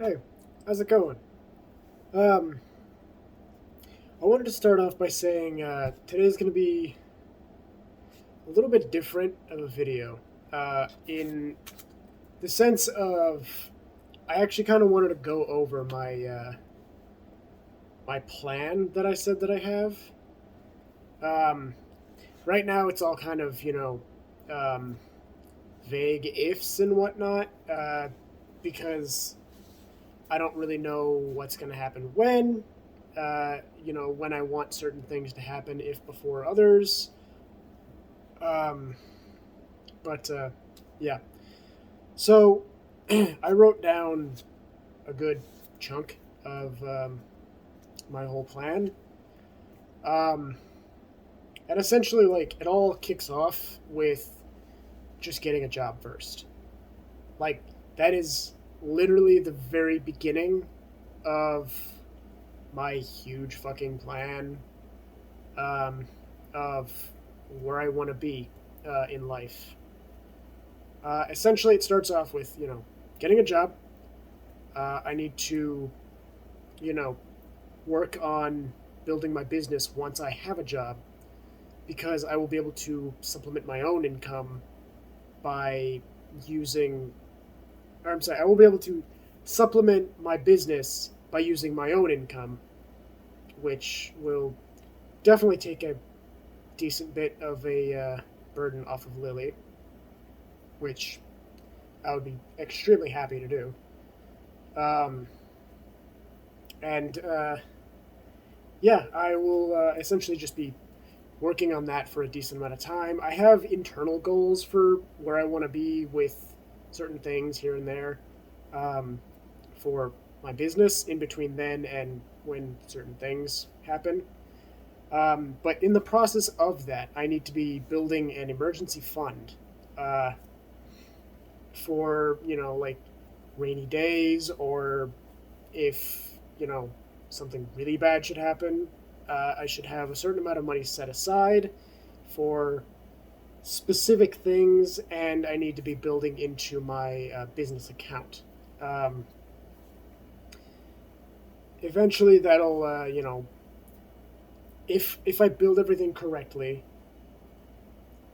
Hey, how's it going? Um, I wanted to start off by saying today's going to be a little bit different of a video. In the sense of, I actually kind of wanted to go over my plan that I said that I have. Um, right now, it's all kind of um, vague ifs and whatnot, because I don't really know what's going to happen when. When I want certain things to happen, if before others. Um, but yeah, so I wrote down a good chunk of my whole plan, um, and essentially, like, it all kicks off with just getting a job first. Like, that is literally the very beginning of my huge fucking plan, um, of where I want to be in life. Essentially, it starts off with getting a job. I need to you know work on building my business once I have a job, because I will be able to supplement my own income by using. Or I'm sorry, I will be able to supplement my business by using my own income, which will definitely take a decent bit of a burden off of Lily, which I would be extremely happy to do. Um, and yeah, I will essentially just be working on that for a decent amount of time. I have internal goals for where I want to be with certain things here and there, um, for my business in between then and when certain things happen. But in the process of that, I need to be building an emergency fund, uh, for like rainy days, or if something really bad should happen. I should have a certain amount of money set aside for specific things, and I need to be building into my business account. Um, Eventually, that'll if I build everything correctly,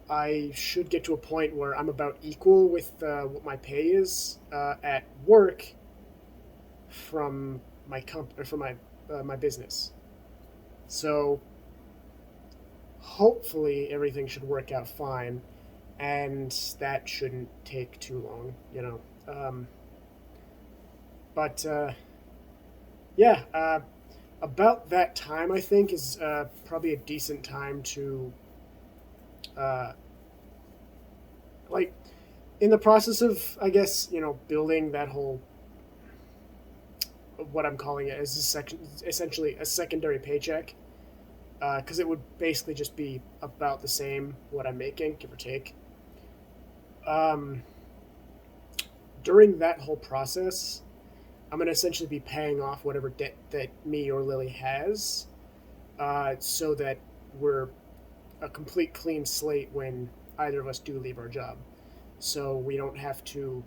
I should get to a point where I'm about equal with what my pay is at work from from my business. So hopefully everything should work out fine, and that shouldn't take too long. But yeah, about that time I think is probably a decent time to uh, like in the process of, I guess, building that whole, what I'm calling it, as essentially a secondary paycheck, because it would basically just be about the same what I'm making, give or take. Um, During that whole process, I'm going to essentially be paying off whatever debt that me or Lily has, so that we're a complete clean slate when either of us do leave our job. So we don't have to,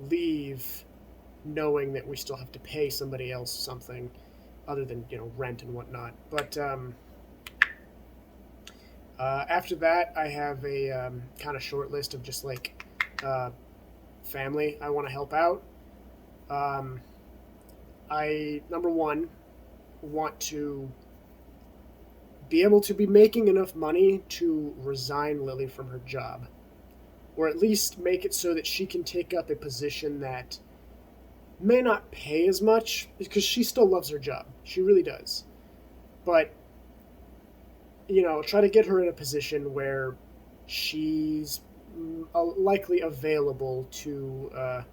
leave knowing that we still have to pay somebody else something other than rent and whatnot. But after that, I have a kind of short list of just like uh, family I want to help out. Um, I number one want to be able to be making enough money to resign Lily from her job, or at least make it so that she can take up a position that may not pay as much, because she still loves her job. She really does. But, try to get her in a position where she's likely available to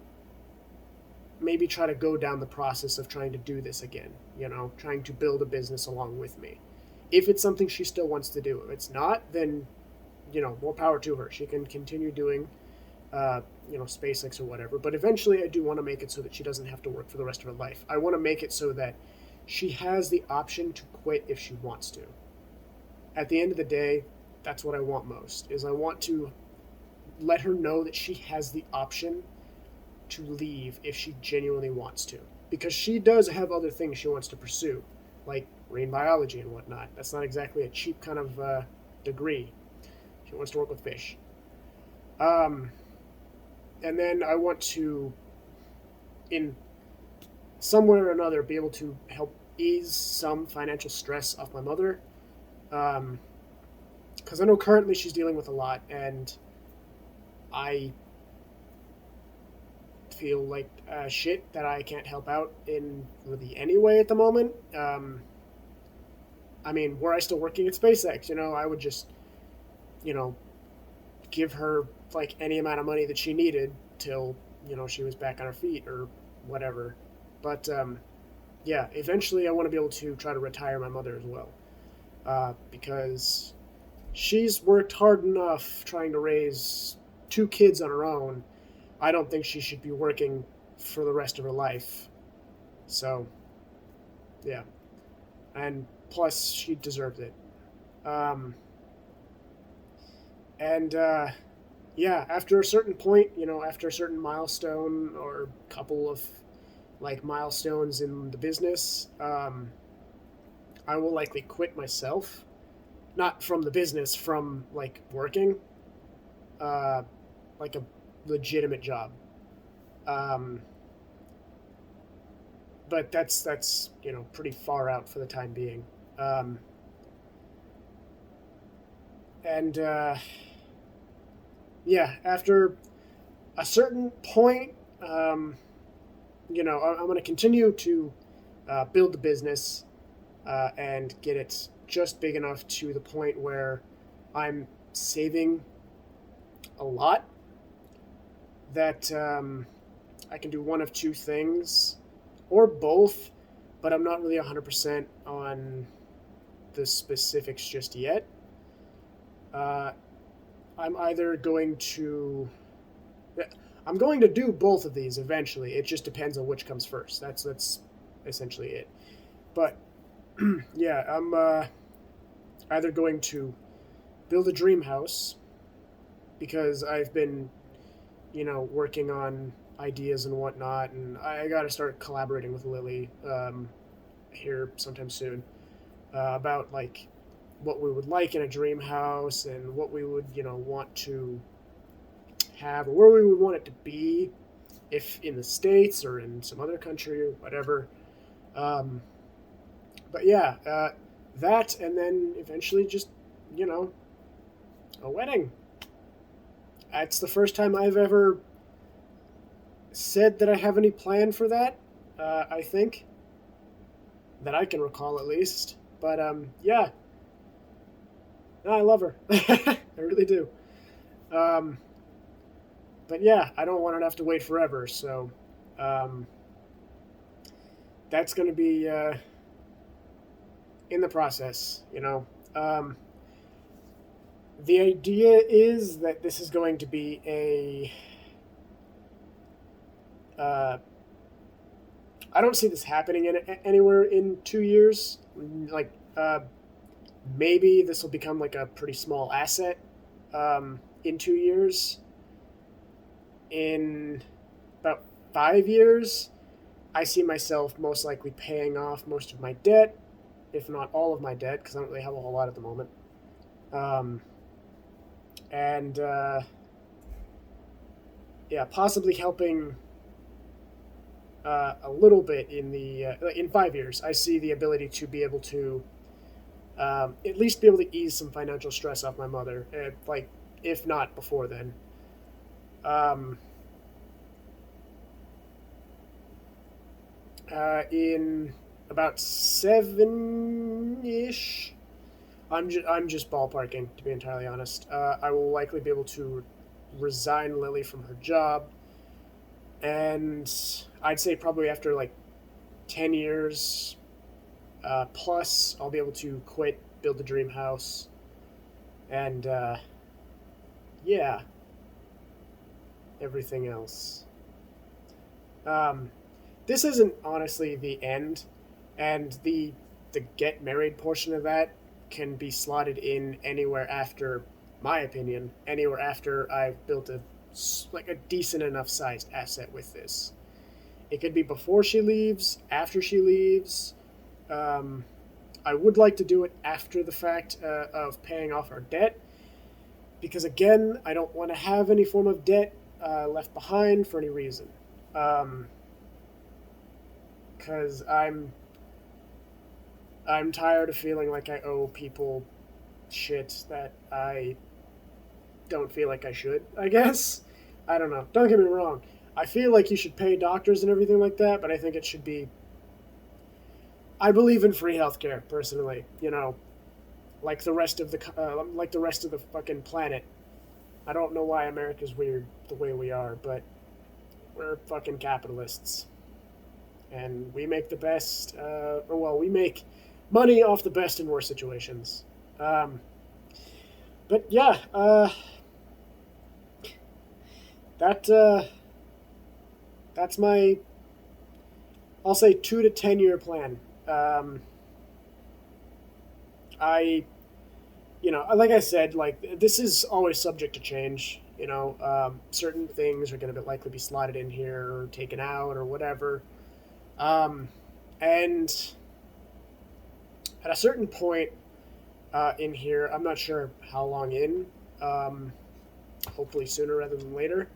maybe try to go down the process of trying to do this again, trying to build a business along with me. If it's something she still wants to do. If it's not, then, more power to her. She can continue doing SpaceX or whatever. But eventually, I do want to make it so that she doesn't have to work for the rest of her life. I want to make it so that she has the option to quit if she wants to. At the end of the day, that's what I want most. Is I want to let her know that she has the option to leave if she genuinely wants to, because she does have other things she wants to pursue, like marine biology and whatnot. That's not exactly a cheap kind of degree. She wants to work with fish. Um, and then I want to, in some way or another, be able to help ease some financial stress off my mother. Um, because I know currently she's dealing with a lot, and I feel like shit that I can't help out in really any way at the moment. I mean, were I still working at SpaceX, I would just, you know, give her like any amount of money that she needed till she was back on her feet or whatever. But yeah, eventually I want to be able to try to retire my mother as well, because she's worked hard enough trying to raise two kids on her own. I don't think she should be working for the rest of her life. So yeah, and plus she deserved it. Um, and yeah, after a certain point, after a certain milestone or couple of like milestones in the business, I will likely quit myself. Not from the business, from like working, uh, like a legitimate job. Um, but that's pretty far out for the time being. Um, and yeah, after a certain point, um, I'm going to continue to build the business and get it just big enough to the point where I'm saving a lot, that I can do one of two things or both, but I'm not really 100% on the specifics just yet. Uh, I'm either going to. I'm going to do both of these eventually. It just depends on which comes first. That's essentially it. But yeah, I'm either going to build a dream house, because I've been, working on ideas and whatnot, and I got to start collaborating with Lily here sometime soon about like what we would like in a dream house and what we would, want to have, or where we would want it to be, if in the States or in some other country or whatever. Um, but yeah, that, and then eventually just, you know, a wedding. It's the first time I've ever said that I have any plan for that. I think that I can recall at least. But yeah, no, I love her. I really do. Um, but yeah, I don't want her to have to wait forever. So um, that's going to be in the process. Um, the idea is that this is going to be a. I don't see this happening anywhere in 2 years. Like, maybe this will become like a pretty small asset in 2 years. In about 5 years, I see myself most likely paying off most of my debt, if not all of my debt, because I don't really have a whole lot at the moment. Um, and yeah, possibly helping a little bit in 5 years. I see the ability to be able to at least be able to ease some financial stress off my mother, like if not before then. Um, in about 7-ish. I'm just ballparking, to be entirely honest. I will likely be able to resign Lily from her job, and I'd say probably after like 10 years plus, I'll be able to quit, build the dream house, and yeah, everything else. Um, this isn't honestly the end, and the get married portion of that can be slotted in anywhere after, my opinion, anywhere after I've built a like a decent enough sized asset with this. It could be before she leaves, after she leaves. Um, I would like to do it after the fact of paying off our debt, because again, I don't want to have any form of debt left behind for any reason. Because I'm tired of feeling like I owe people shit that I don't feel like I should, I guess. I don't know. Don't get me wrong. I feel like you should pay doctors and everything like that, but I think it should be. I believe in free healthcare personally. Like the rest of the fucking planet. I don't know why America's weird the way we are, but we're fucking capitalists, and we make the best. We make money off the best in worst situations. Um, but yeah, that that's my, I'll say, 2 to 10 year plan. Um, I like I said, like this is always subject to change. Certain things are going to likely be slotted in here or taken out or whatever. Um, and at a certain point in here, I'm not sure how long in. Um, Hopefully sooner rather than later.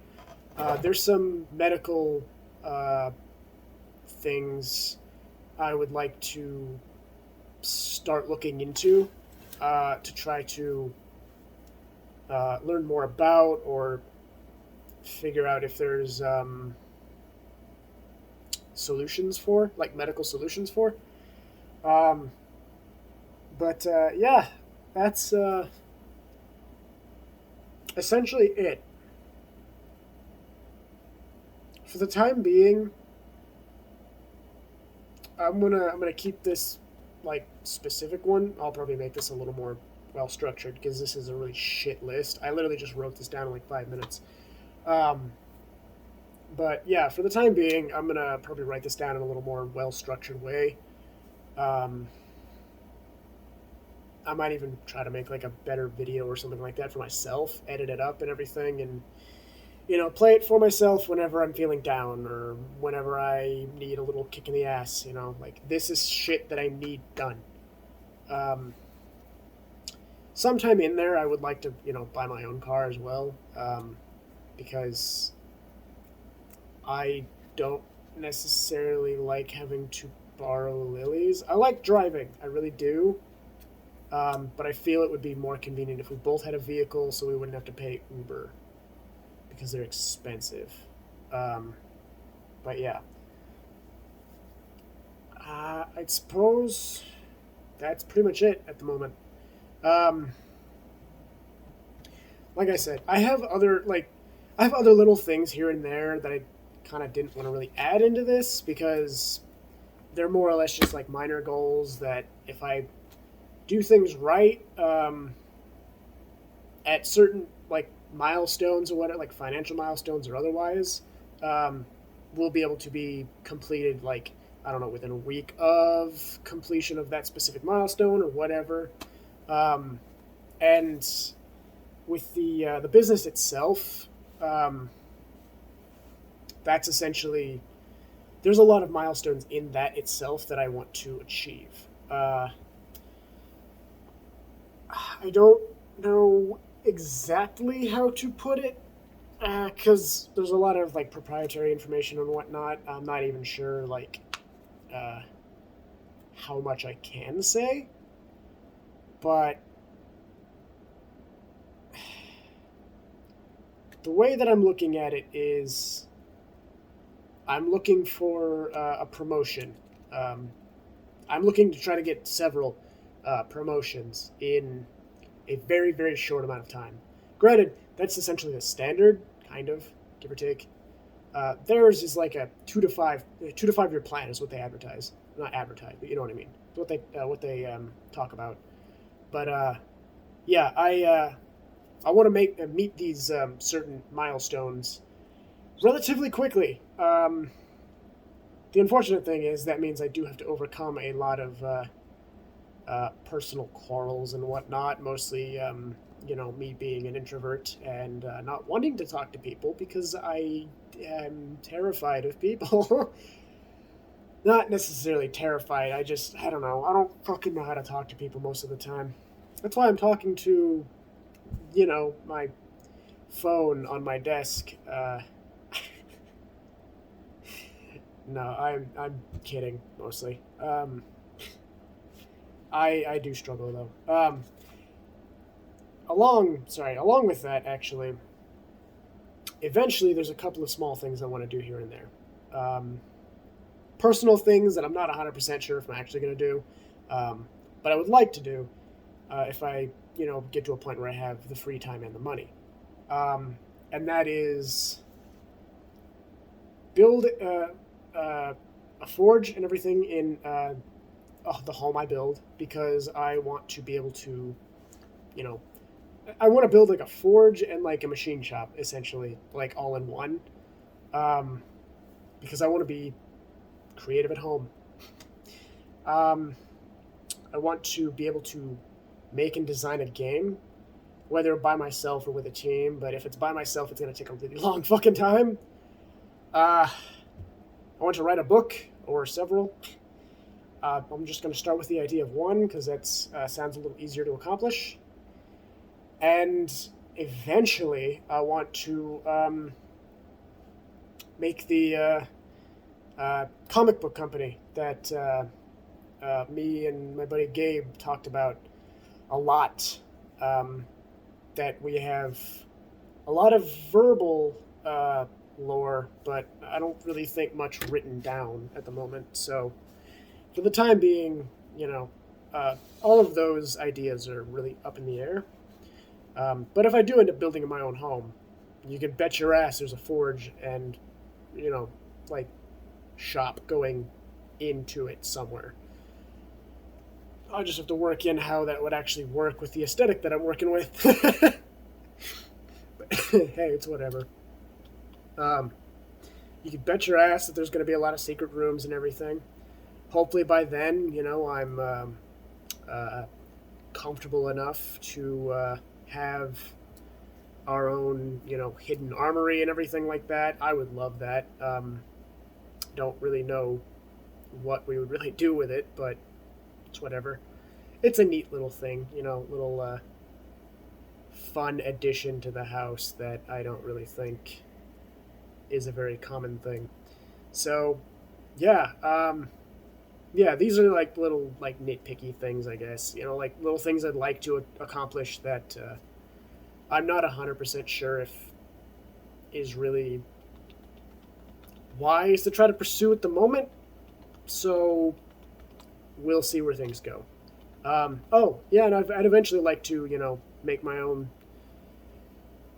There's some medical uh, things I would like to start looking into to try to learn more about, or figure out if there's solutions for, like medical solutions for. Um, but yeah, that's essentially it. For the time being, I'm gonna keep this like specific one. I'll probably make this a little more well structured because this is a really shit list. I literally just wrote this down in like 5 minutes. Um, but yeah, for the time being, I'm gonna probably write this down in a little more well structured way. Um, I might even try to make like a better video or something like that for myself, edit it up and everything, and play it for myself whenever I'm feeling down or whenever I need a little kick in the ass. Like this is shit that I need done. Um, Sometime in there, I would like to, buy my own car as well, because I don't necessarily like having to borrow Lily's. I like driving, I really do, but I feel it would be more convenient if we both had a vehicle, so we wouldn't have to pay Uber because they're expensive. Um, but yeah, I suppose that's pretty much it at the moment. Um, like I said, I have other little things here and there that I kind of didn't want to really add into this because they're more or less just like minor goals that if I do things right at certain like milestones or whatever, like financial milestones or otherwise, um, will be able to be completed like I don't know within a week of completion of that specific milestone or whatever. Um, and with the business itself, um, that's essentially there's a lot of milestones in that itself that I want to achieve. Uh, I don't know exactly how to put it because there's a lot of like proprietary information and whatnot. I'm not even sure like uh, how much I can say, but the way that I'm looking at it is I'm looking for a promotion. Um, I'm looking to try to get several promotions in a very, very short amount of time. Granted, that's essentially the standard, kind of, give or take. Theirs is like a 2 to 5 year plan is what they advertise. Not advertise, but you know what I mean. It's what they talk about. But yeah, I want to meet these certain milestones relatively quickly. The unfortunate thing is that means I do have to overcome a lot of personal quarrels and whatnot, mostly me being an introvert and not wanting to talk to people because I am terrified of people. Not necessarily terrified. I don't know. I don't fucking know how to talk to people most of the time. That's why I'm talking to, my phone on my desk. No, I'm kidding mostly. I do struggle though. Along with that, actually, eventually there's a couple of small things I want to do here and there. Personal things that I'm not 100% sure if I'm actually going to do, but I would like to do if I, get to a point where I have the free time and the money. And that is build a forge and everything in the home I build because I want to be able to, you know, I want to build like a forge and like a machine shop essentially, like all in one, um, because I want to be creative at home. Um, I want to be able to make and design a game, whether by myself or with a team. But if it's by myself, it's going to take a really long fucking time. Uh, I want to write a book or several. I'm just going to start with the idea of one because that sounds a little easier to accomplish. And eventually, I want to make the comic book company that me and my buddy Gabe talked about a lot. Um, that we have a lot of verbal lore, but I don't really think much written down at the moment. So, for the time being, all of those ideas are really up in the air. But if I do end up building my own home, you can bet your ass there's a forge and, you know, like shop going into it somewhere. I just have to work in how that would actually work with the aesthetic that I'm working with. But, hey, it's whatever. Um, you can bet your ass that there's going to be a lot of secret rooms and everything. Hopefully by then, I'm uh, comfortable enough to have our own, hidden armory and everything like that. I would love that. Don't really know what we would really do with it, but it's whatever. It's a neat little thing, little fun addition to the house that I don't really think is a very common thing. So, yeah, yeah, these are like little like nitpicky things, I guess. Like little things I'd like to accomplish that I'm not 100% sure if is really wise to try to pursue at the moment. So we'll see where things go. Oh yeah, and I'd eventually like to make my own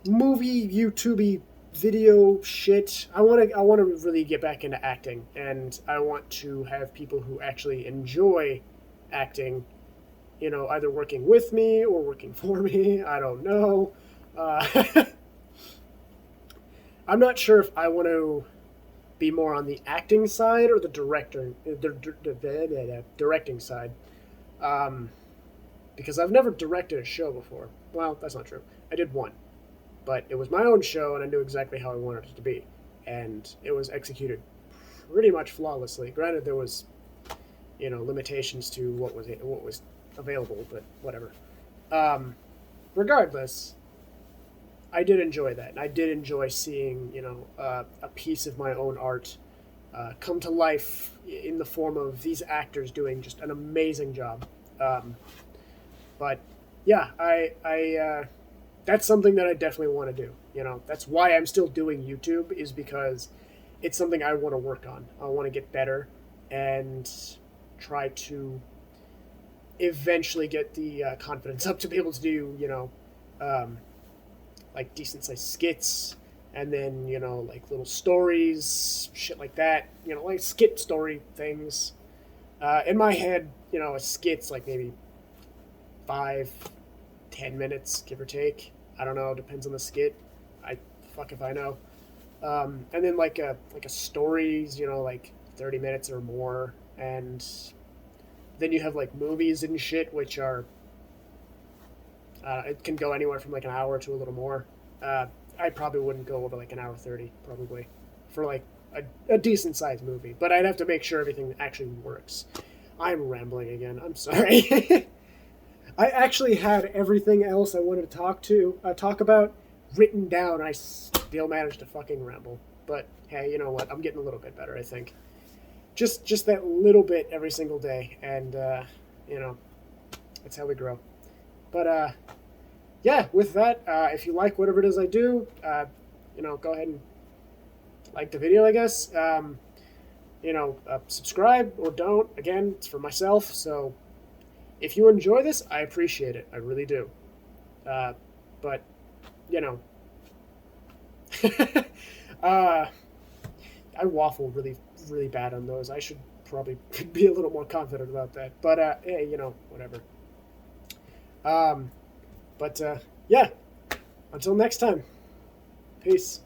movie YouTube video shit. I want to really get back into acting, and I want to have people who actually enjoy acting, either working with me or working for me. I don't know. Uh, I'm not sure if I want to be more on the acting side or the directing side, um, because I've never directed a show before. Well, that's not true. I did one, but it was my own show, and I knew exactly how I wanted it to be, and it was executed pretty much flawlessly. Granted, there was limitations to what was available, but whatever. Um, Regardless, I did enjoy that. And I did enjoy seeing, a piece of my own art come to life in the form of these actors doing just an amazing job. Um, but yeah, that's something that I definitely want to do. That's why I'm still doing YouTube is because it's something I want to work on. I want to get better and try to eventually get the confidence up to be able to do, um, like decent sized skits and then like little stories, shit like that, like skit story things. In my head, a skit's like maybe 5-10 minutes, give or take. I don't know, depends on the skit. I fuck if I know. And then like a stories, like 30 minutes or more, and then you have like movies and shit, which are It can go anywhere from like an hour to a little more. I probably wouldn't go over like an hour 30, probably, for like a decent sized movie. But I'd have to make sure everything actually works. I'm rambling again. I'm sorry. I actually had everything else I wanted to talk about written down. I still managed to fucking ramble. But hey, you know what? I'm getting a little bit better, I think. Just that little bit every single day, and you know, that's how we grow. But yeah, with that, if you like whatever it is I do, go ahead and like the video, I guess. Subscribe or don't. Again, it's for myself. So if you enjoy this, I appreciate it. I really do. But you know, uh, I waffle really bad on those. I should probably be a little more confident about that. But hey, whatever. Um, but yeah, until next time. Peace.